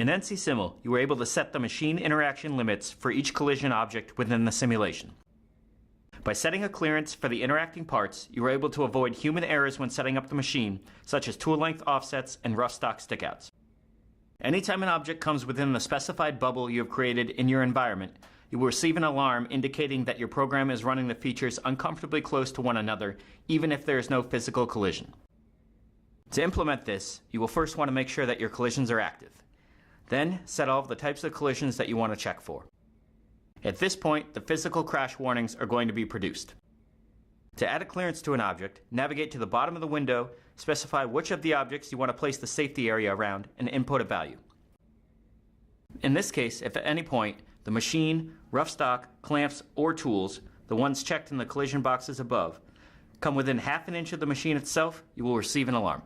In NC-Simul, you were able to set the machine interaction limits for each collision object within the simulation. By setting a clearance for the interacting parts, you were able to avoid human errors when setting up the machine, such as tool length offsets and rough stock stickouts. Anytime an object comes within the specified bubble you have created in your environment, you will receive an alarm indicating that your program is running the features uncomfortably close to one another, even if there is no physical collision. To implement this, you will first want to make sure that your collisions are active. Then, set all of the types of collisions that you want to check for. At this point, the physical crash warnings are going to be produced. To add a clearance to an object, navigate to the bottom of the window, specify which of the objects you want to place the safety area around, and input a value. In this case, if at any point, the machine, rough stock, clamps, or tools, the ones checked in the collision boxes above, come within half an inch of the machine itself, you will receive an alarm.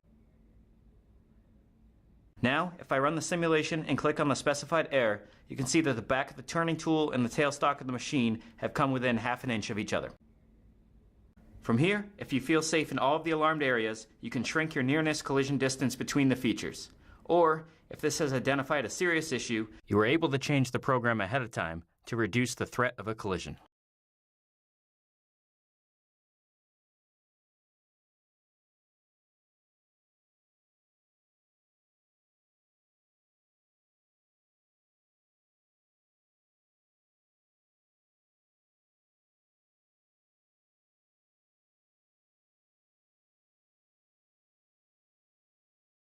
Now, if I run the simulation and click on the specified error, you can see that the back of the turning tool and the tailstock of the machine have come within half an inch of each other. From here, if you feel safe in all of the alarmed areas, you can shrink your nearness collision distance between the features. Or, if this has identified a serious issue, you are able to change the program ahead of time to reduce the threat of a collision.